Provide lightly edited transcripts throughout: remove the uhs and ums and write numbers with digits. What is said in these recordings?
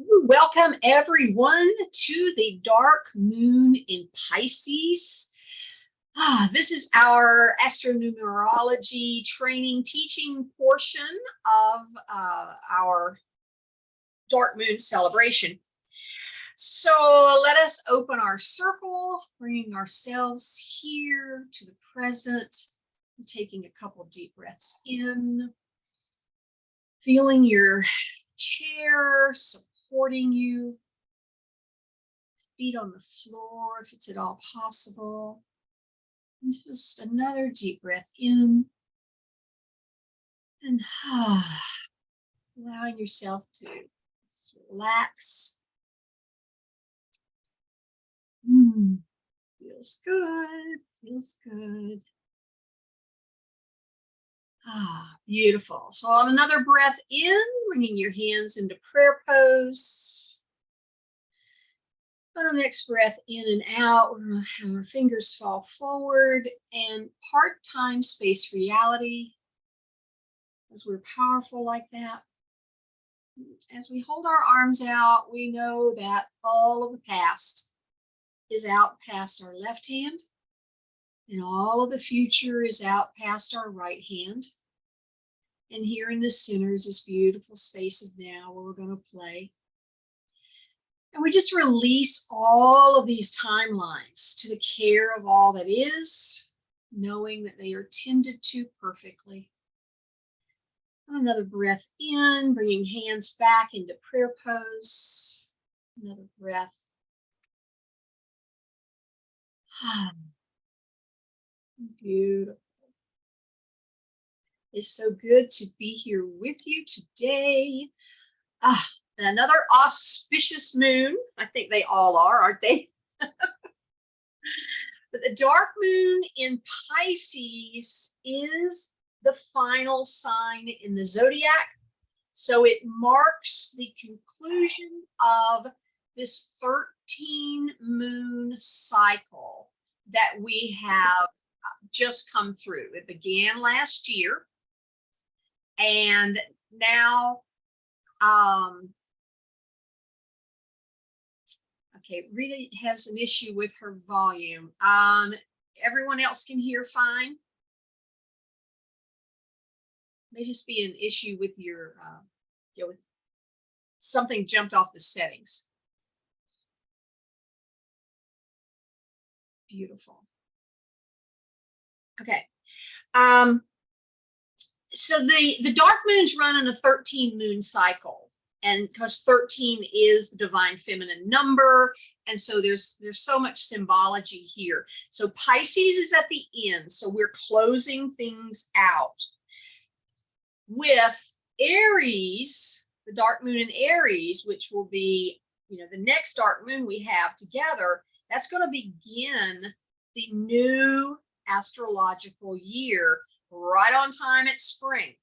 Welcome everyone to the dark moon in Pisces. This is our Astro-Numerology training teaching portion of our dark moon celebration. So let us open our circle, bringing ourselves here to the present, taking a couple deep breaths in, feeling your chair supporting you, feet on the floor if it's at all possible. And just another deep breath in and allowing yourself to relax. Feels good, feels good. Beautiful. So on another breath in, bringing your hands into prayer pose. On the next breath in and out, we're going to have our fingers fall forward and part time space reality, as we're powerful like that. As we hold our arms out, we know that all of the past is out past our left hand, and all of the future is out past our right hand. And here in the center is this beautiful space of now where we're going to play. And we just release all of these timelines to the care of all that is, knowing that they are tended to perfectly. Another breath in, bringing hands back into prayer pose. Another breath. Beautiful. It's so good to be here with you today. Another auspicious moon. I think they all are, aren't they? But the dark moon in Pisces is the final sign in the zodiac. So it marks the conclusion of this 13 moon cycle that we have just come through. It began last year, and now okay, Rita has an issue with her volume. Everyone else can hear fine? May just be an issue with your, something jumped off the settings. Beautiful. Okay. So the dark moons run in a 13 moon cycle, and because 13 is the divine feminine number, and so there's so much symbology here. So Pisces is at the end, so we're closing things out. With Aries, the dark moon in Aries, which will be, the next dark moon we have together, that's going to begin the new astrological year right on time at spring.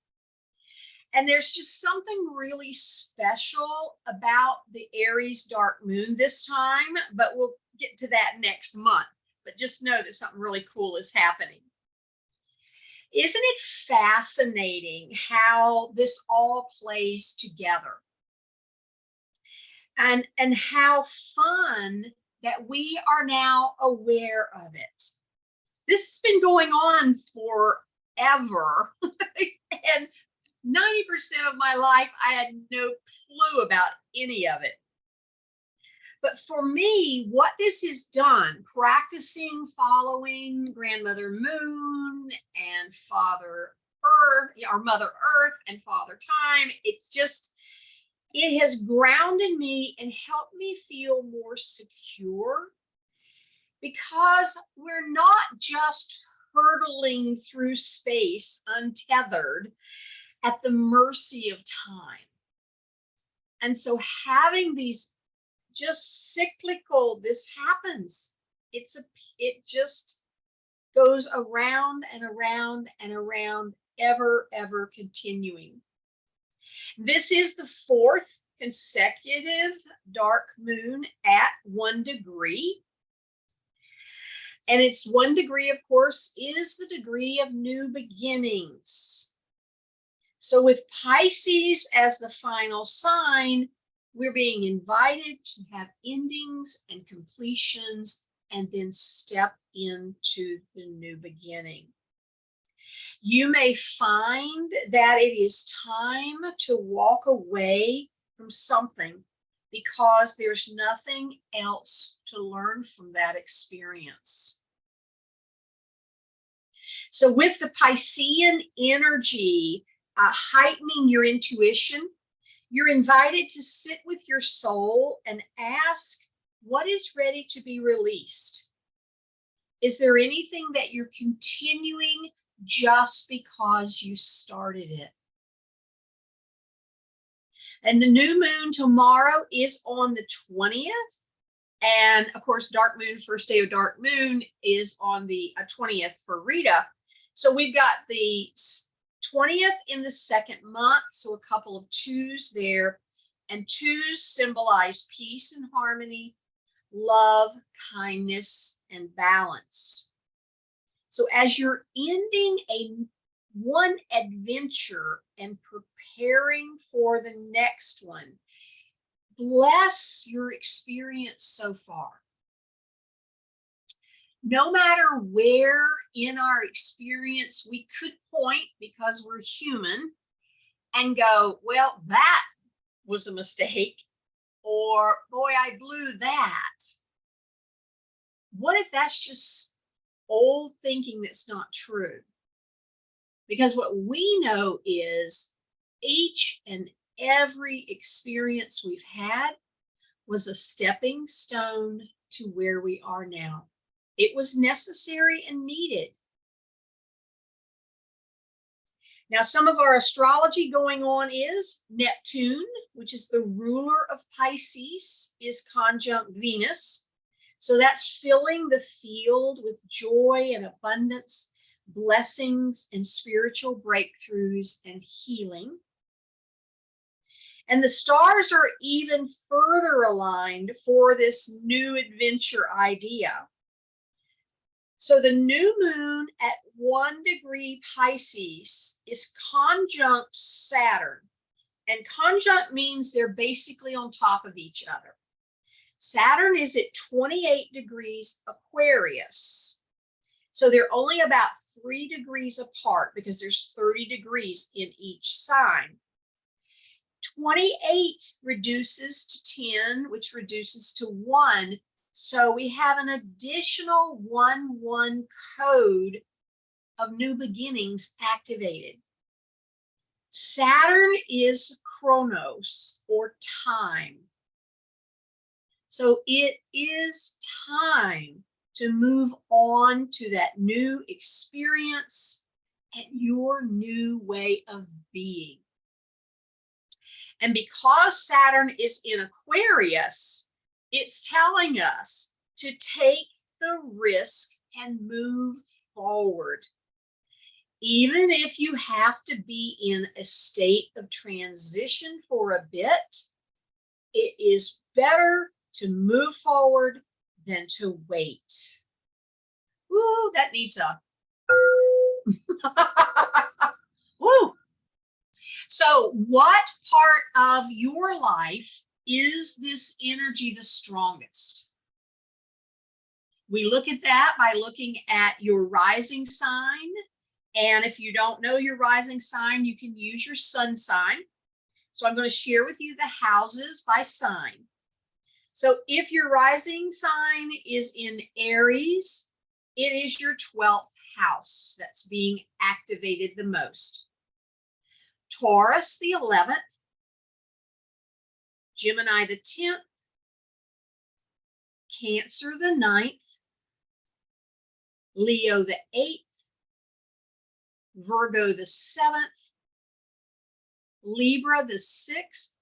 And there's just something really special about the Aries dark moon this time, but we'll get to that next month. But just know that something really cool is happening. Isn't it fascinating how this all plays together? And how fun that we are now aware of it. This has been going on forever. And 90% of my life, I had no clue about any of it. But for me, what this has done, practicing following Grandmother Moon and Father Earth, or Mother Earth and Father Time, it has grounded me and helped me feel more secure, because we're not just hurtling through space untethered at the mercy of time. And so having these just cyclical, this happens. It just goes around and around and around, ever continuing. This is the fourth consecutive dark moon at 1 degree. And it's 1 degree, of course, is the degree of new beginnings. So with Pisces as the final sign, We're being invited to have endings and completions and then step into the new beginning. You may find that it is time to walk away from something because there's nothing else to learn from that experience. So with the Piscean energy heightening your intuition, you're invited to sit with your soul and ask, what is ready to be released? Is there anything that you're continuing just because you started it? And the new moon tomorrow is on the 20th. And of course, dark moon, first day of dark moon, is on the 20th for Rita. So we've got the 20th in the second month, so a couple of twos there. And twos symbolize peace and harmony, love, kindness, and balance. So as you're ending one adventure and preparing for the next one, bless your experience so far. No matter where in our experience we could point, because we're human, and go, well, that was a mistake, or boy, I blew that. What if that's just old thinking that's not true? Because what we know is each and every experience we've had was a stepping stone to where we are now. It was necessary and needed. Now, some of our astrology going on is Neptune, which is the ruler of Pisces, is conjunct Venus. So that's filling the field with joy and abundance, blessings and spiritual breakthroughs and healing. And the stars are even further aligned for this new adventure idea. So the new moon at 1 degree Pisces is conjunct Saturn. And conjunct means they're basically on top of each other. Saturn is at 28 degrees Aquarius. So they're only about 3 degrees apart because there's 30 degrees in each sign. 28 reduces to 10, which reduces to 1. So we have an additional 1-1 code of new beginnings activated. Saturn is Chronos, or time. So it is time to move on to that new experience and your new way of being. And because Saturn is in Aquarius, it's telling us to take the risk and move forward. Even if you have to be in a state of transition for a bit, it is better to move forward than to wait. Woo, that needs a woo. So what part of your life is this energy the strongest? We look at that by looking at your rising sign. And if you don't know your rising sign, you can use your sun sign. So I'm going to share with you the houses by sign. So if your rising sign is in Aries, it is your 12th house that's being activated the most. Taurus, the 11th. Gemini, the 10th. Cancer, the 9th. Leo, the 8th. Virgo, the 7th. Libra, the 6th.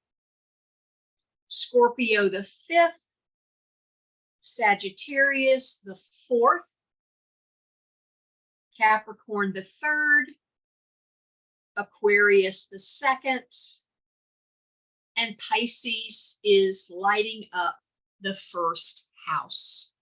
Scorpio, the 5th. Sagittarius, the 4th. Capricorn, the 3rd. Aquarius, the 2nd. And Pisces is lighting up the 1st house.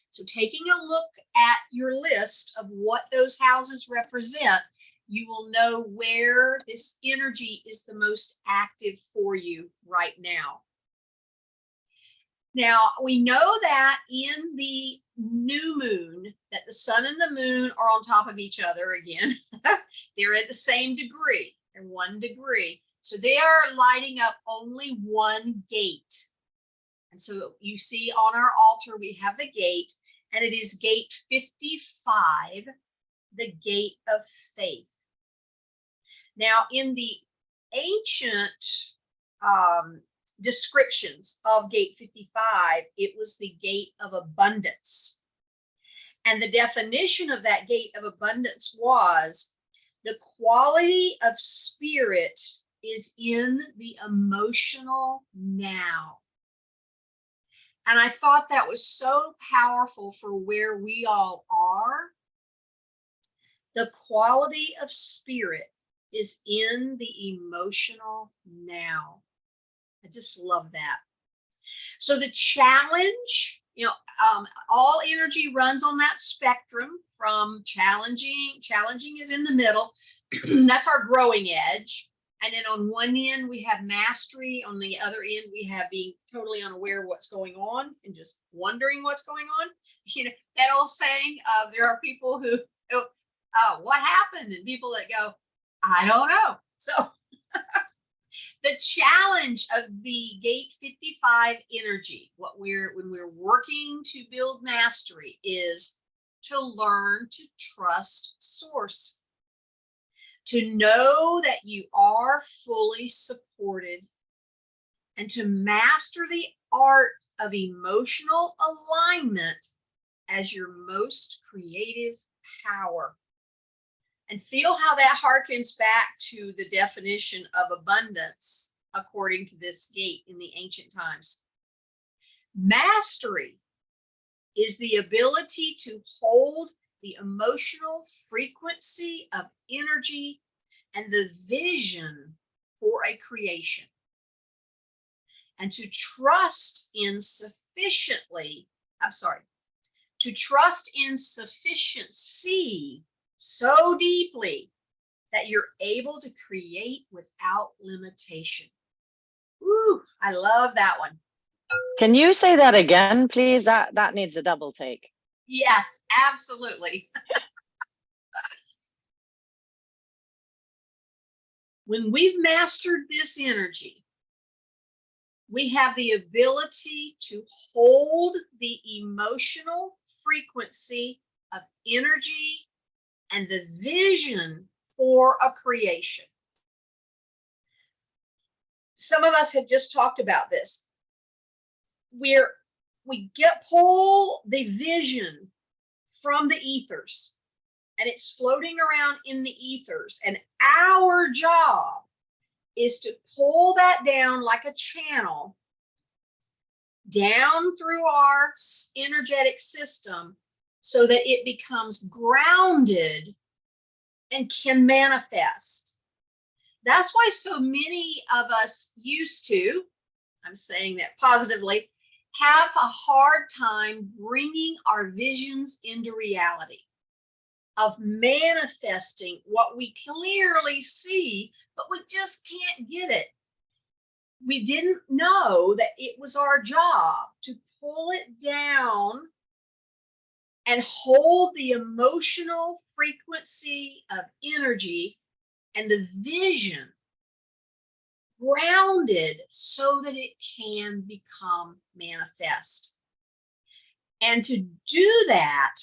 So taking a look at your list of what those houses represent, you will know where this energy is the most active for you right now. Now, we know that in the new moon, that the sun and the moon are on top of each other again. They're at the same degree. They're 1 degree. So they are lighting up only one gate. And so you see on our altar, we have the gate, and it is gate 55, the gate of faith. Now, in the ancient descriptions of gate 55, it was the gate of abundance. And the definition of that gate of abundance was the quality of spirit is in the emotional now. And I thought that was so powerful for where we all are. The quality of spirit is in the emotional now. I just love that. So the challenge, all energy runs on that spectrum from challenging is in the middle. That's our growing edge. And then on one end, we have mastery. On the other end, we have being totally unaware of what's going on and just wondering what's going on. That old saying, there are people who, what happened? And people that go, I don't know. So the challenge of the gate 55 energy, when we're working to build mastery, is to learn to trust source, to know that you are fully supported, and to master the art of emotional alignment as your most creative power. And feel how that harkens back to the definition of abundance according to this gate in the ancient times. Mastery is the ability to hold the emotional frequency of energy and the vision for a creation, and to trust in sufficiency so deeply that you're able to create without limitation. Ooh, I love that one. Can you say that again, please? That needs a double take. Yes, absolutely. When we've mastered this energy, we have the ability to hold the emotional frequency of energy and the vision for a creation. Some of us have just talked about this. We pull the vision from the ethers, and it's floating around in the ethers. And our job is to pull that down like a channel down through our energetic system so that it becomes grounded and can manifest. That's why so many of us used to, I'm saying that positively, have a hard time bringing our visions into reality, of manifesting what we clearly see, but we just can't get it. We didn't know that it was our job to pull it down and hold the emotional frequency of energy and the vision grounded so that it can become manifest. And to do that,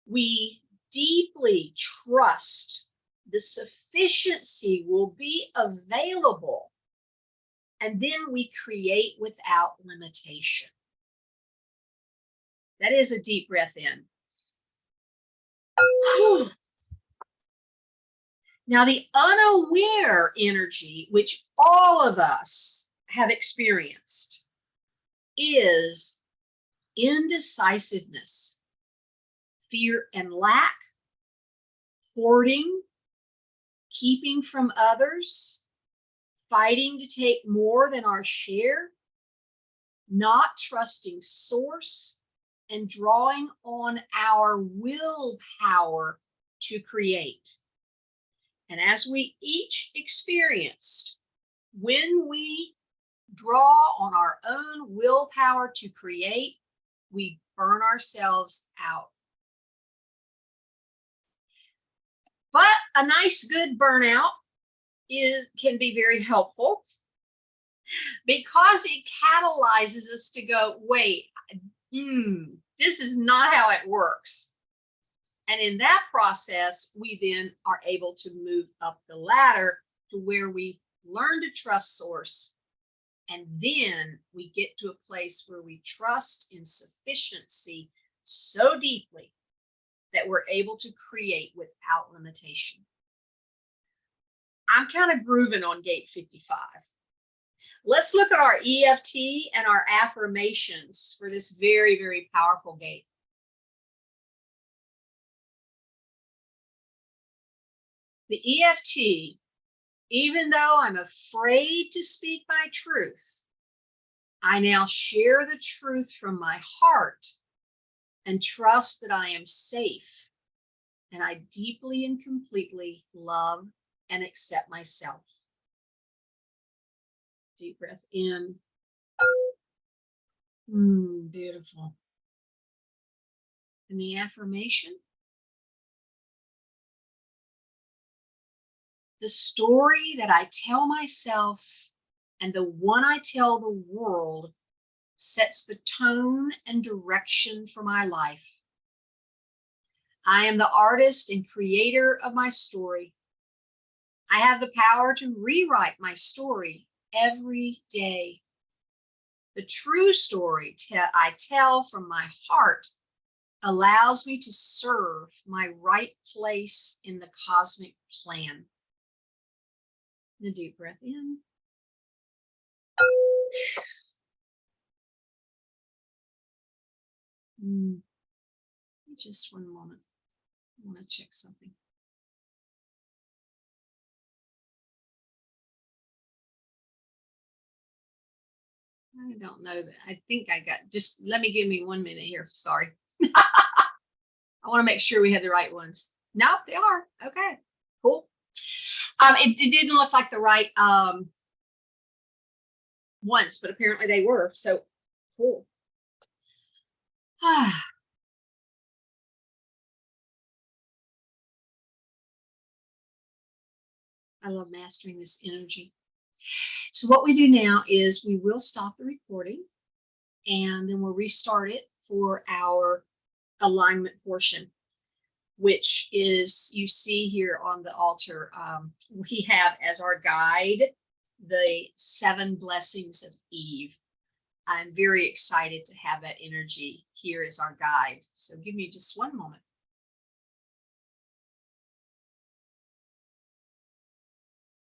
we deeply trust the sufficiency will be available, and then we create without limitation. That is a deep breath in. Whew. Now, the unaware energy, which all of us have experienced, is indecisiveness, fear and lack, hoarding, keeping from others, fighting to take more than our share, not trusting source, and drawing on our willpower to create. And as we each experienced, when we draw on our own willpower to create, we burn ourselves out. But a nice, good burnout can be very helpful because it catalyzes us to go, wait, this is not how it works. And in that process, we then are able to move up the ladder to where we learn to trust source. And then we get to a place where we trust in sufficiency so deeply that we're able to create without limitation. I'm kind of grooving on gate 55. Let's look at our EFT and our affirmations for this very, very powerful gate. The EFT, even though I'm afraid to speak my truth, I now share the truth from my heart and trust that I am safe, and I deeply and completely love and accept myself. Deep breath in. Beautiful. And the affirmation. The story that I tell myself and the one I tell the world sets the tone and direction for my life. I am the artist and creator of my story. I have the power to rewrite my story every day. The true story I tell from my heart allows me to serve my right place in the cosmic plan. And a deep breath in. Just one moment. I want to check something. I don't know that. I think I got, just give me 1 minute here. Sorry. I want to make sure we had the right ones. No, they are. Okay, cool. It didn't look like the right ones, but apparently they were. So cool. I love mastering this energy. So what we do now is we will stop the recording and then we'll restart it for our alignment portion, which is, you see here on the altar, we have as our guide the 7 blessings of Eve. I'm very excited to have that energy here as our guide. So give me just one moment.